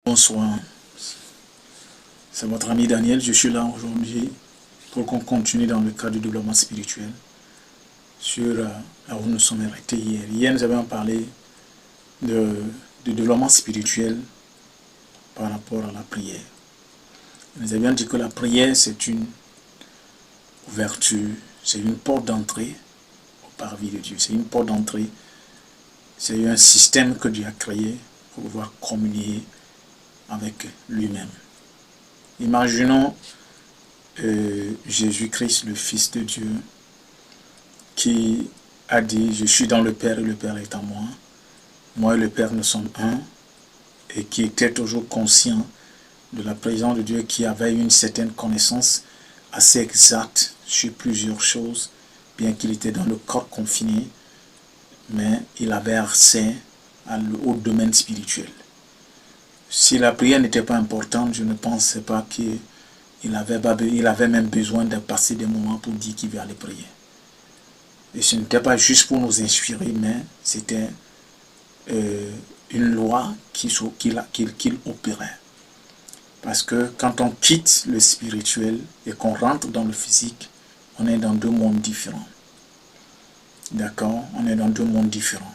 Bonsoir, c'est votre ami Daniel. Je suis là aujourd'hui pour qu'on continue dans le cadre du développement spirituel sur là où nous sommes arrêtés hier. Hier, nous avions parlé de développement spirituel par rapport à la prière. Nous avions dit que la prière, c'est une ouverture, c'est une porte d'entrée au parvis de Dieu. C'est une porte d'entrée, c'est un système que Dieu a créé pour pouvoir communier avec lui-même. Imaginons Jésus-Christ, le Fils de Dieu, qui a dit « Je suis dans le Père et le Père est en moi. Moi et le Père nous sommes un » et qui était toujours conscient de la présence de Dieu, qui avait une certaine connaissance assez exacte sur plusieurs choses, bien qu'il était dans le corps confiné, mais il avait accès au domaine spirituel. Si la prière n'était pas importante, je ne pensais pas qu'il avait même besoin de passer des moments pour dire qu'il va aller prier. Et ce n'était pas juste pour nous inspirer, mais c'était une loi qu'il opérait. Parce que quand on quitte le spirituel et qu'on rentre dans le physique, on est dans deux mondes différents. D'accord? On est dans deux mondes différents.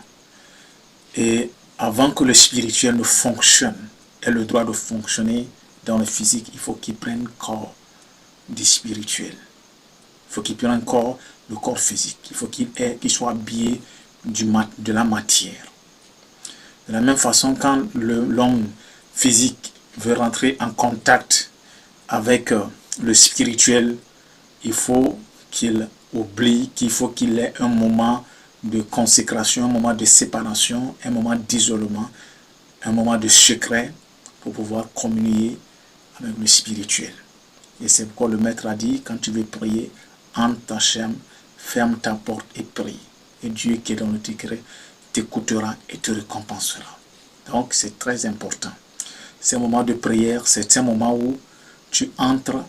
Et avant que le spirituel ne fonctionne, ait le droit de fonctionner dans le physique, il faut qu'il prenne corps du spirituel. Il faut qu'il prenne corps, le corps physique. Il faut qu'il soit habillé de la matière. De la même façon, quand l'homme physique veut rentrer en contact avec le spirituel, il faut qu'il oublie qu'il faut qu'il ait un moment de consécration, un moment de séparation, un moment d'isolement, un moment de secret pour pouvoir communier avec le spirituel. Et c'est pourquoi le maître a dit, quand tu veux prier, entre ta chambre, ferme ta porte et prie. Et Dieu qui est dans le secret t'écoutera et te récompensera. Donc c'est très important. Ces moments de prière, c'est un moment où tu entres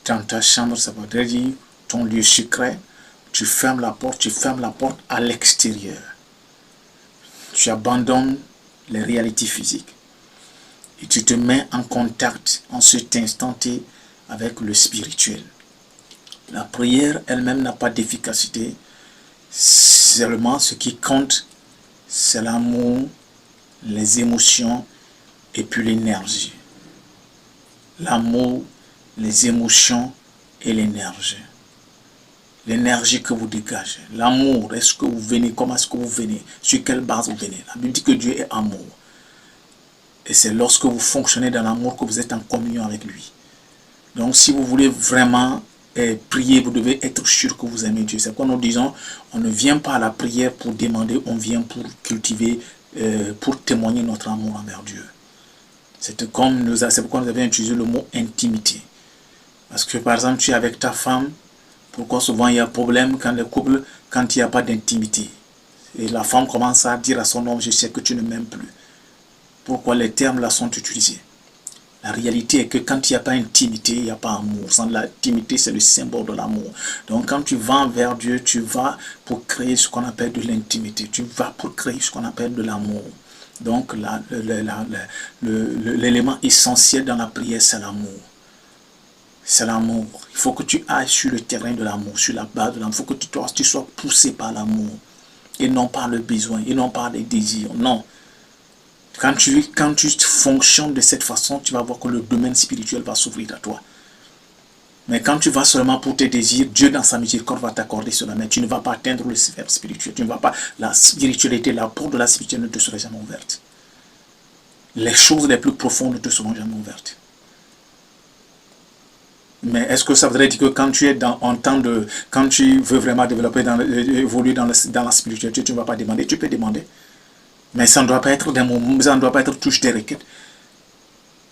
dans ta chambre, ça veut dire ton lieu secret, tu fermes la porte à l'extérieur. Tu abandonnes les réalités physiques. Et tu te mets en contact en cet instant T avec le spirituel. La prière elle-même n'a pas d'efficacité. Seulement ce qui compte, c'est l'amour, les émotions et puis l'énergie. L'amour, les émotions et l'énergie. L'énergie que vous dégagez. L'amour, est-ce que vous venez, comment est-ce que vous venez, sur quelle base vous venez. La Bible dit que Dieu est amour. Et c'est lorsque vous fonctionnez dans l'amour que vous êtes en communion avec lui. Donc si vous voulez vraiment prier, vous devez être sûr que vous aimez Dieu. C'est pourquoi nous disons, on ne vient pas à la prière pour demander, on vient pour cultiver, pour témoigner notre amour envers Dieu. C'est pourquoi nous avons utilisé le mot intimité. Parce que par exemple, tu es avec ta femme, pourquoi souvent il y a problème quand les couples, quand il n'y a pas d'intimité. Et la femme commence à dire à son homme, je sais que tu ne m'aimes plus. Pourquoi les termes là sont utilisés? La réalité est que quand il n'y a pas d'intimité, il n'y a pas d'amour. Sans l'intimité, c'est le symbole de l'amour. Donc quand tu vas vers Dieu, tu vas pour créer ce qu'on appelle de l'intimité. Tu vas pour créer ce qu'on appelle de l'amour. Donc l'élément essentiel dans la prière, c'est l'amour. C'est l'amour. Il faut que tu ailles sur le terrain de l'amour, sur la base de l'amour. Il faut que tu sois poussé par l'amour. Et non par le besoin, et non par les désirs. Non. Quand tu fonctionnes de cette façon, tu vas voir que le domaine spirituel va s'ouvrir à toi. Mais quand tu vas seulement pour tes désirs, Dieu dans sa miséricorde va t'accorder cela. Mais tu ne vas pas atteindre le sphère spirituel. Tu ne vas pas, la spiritualité, la porte de la spiritualité ne te sera jamais ouverte. Les choses les plus profondes ne te seront jamais ouvertes. Mais est-ce que ça voudrait dire que quand tu es quand tu veux vraiment développer, évoluer dans la spiritualité, tu ne vas pas demander? Tu peux demander. Mais ça ne doit pas être des moments, ça ne doit pas être touche des requêtes.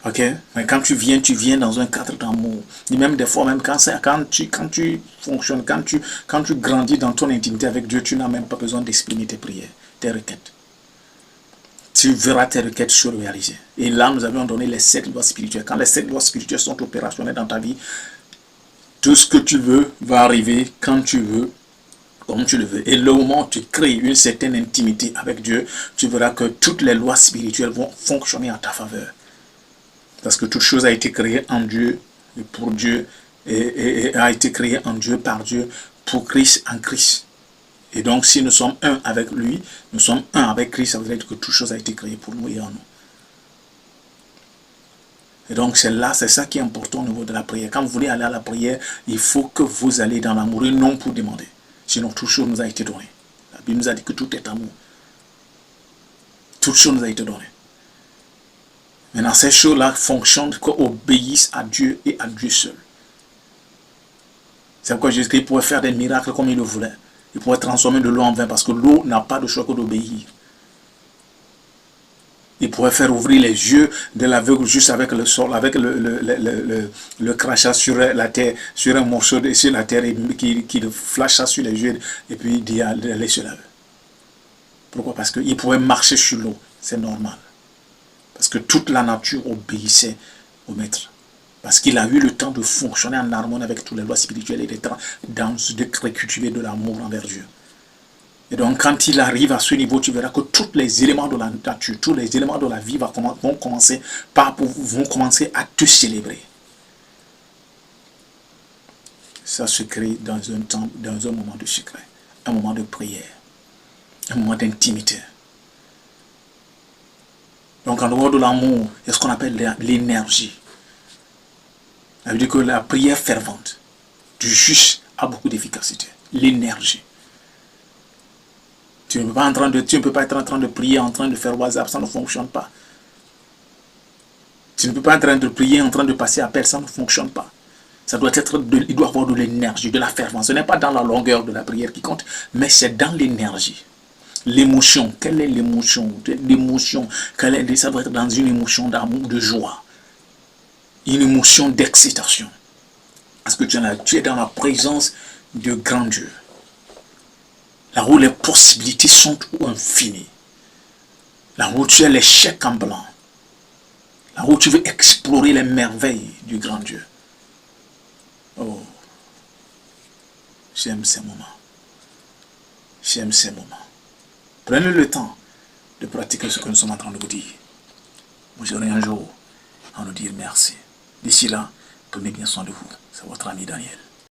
Ok? Mais quand tu viens dans un cadre d'amour. Et même des fois, même quand tu fonctionnes, quand tu grandis dans ton intimité avec Dieu, tu n'as même pas besoin d'exprimer tes prières, tes requêtes. Tu verras tes requêtes se réaliser. Et là, nous avions donné les 7 lois spirituelles. Quand les 7 lois spirituelles sont opérationnelles dans ta vie, tout ce que tu veux va arriver quand tu veux, comme tu le veux. Et le moment où tu crées une certaine intimité avec Dieu, tu verras que toutes les lois spirituelles vont fonctionner en ta faveur. Parce que toute chose a été créée en Dieu et pour Dieu, et a été créée en Dieu, par Dieu, pour Christ, en Christ. Et donc, si nous sommes un avec lui, nous sommes un avec Christ, ça veut dire que toute chose a été créée pour nous et en nous. Et donc, c'est ça qui est important au niveau de la prière. Quand vous voulez aller à la prière, il faut que vous allez dans l'amour et non pour demander. Sinon, toute chose nous a été donnée. La Bible nous a dit que tout est amour. Toute chose nous a été donnée. Maintenant, ces choses-là fonctionnent, obéissent à Dieu et à Dieu seul. C'est pourquoi Jésus-Christ pouvait faire des miracles comme il le voulait. Il pourrait transformer de l'eau en vin parce que l'eau n'a pas de choix que d'obéir. Il pourrait faire ouvrir les yeux de l'aveugle juste avec le sol, avec le crachat sur la terre, sur un morceau sur la terre, qui le flasha sur les yeux et puis il dit allez se laver. Pourquoi? Parce qu'il pouvait marcher sur l'eau, c'est normal. Parce que toute la nature obéissait au maître. Parce qu'il a eu le temps de fonctionner en harmonie avec toutes les lois spirituelles et d'être dans de cultiver de l'amour envers Dieu. Et donc, quand il arrive à ce niveau, tu verras que tous les éléments de la nature, tous les éléments de la vie vont commencer à te célébrer. Ça se crée dans un temps, dans un moment de secret, un moment de prière, un moment d'intimité. Donc, en dehors de l'amour, il y a ce qu'on appelle l'énergie. Ça veut dire que la prière fervente du juste a beaucoup d'efficacité. L'énergie. Tu ne peux pas être en train de prier, en train de faire WhatsApp, ça ne fonctionne pas. Tu ne peux pas être en train de prier, en train de passer appel, ça ne fonctionne pas. Ça doit être il doit avoir de l'énergie, de la fervence. Ce n'est pas dans la longueur de la prière qui compte, mais c'est dans l'énergie. L'émotion, quelle est l'émotion? L'émotion, ça doit être dans une émotion d'amour, de joie. Une émotion d'excitation. Parce que tu es dans la présence de grand Dieu. Là où les possibilités sont infinies. Là où tu as les chèques en blanc. Là où tu veux explorer les merveilles du grand Dieu. Oh, j'aime ces moments. J'aime ces moments. Prenez le temps de pratiquer ce que nous sommes en train de vous dire. Vous aurez un jour à nous dire merci. D'ici là, prenez bien soin de vous. C'est votre ami Daniel.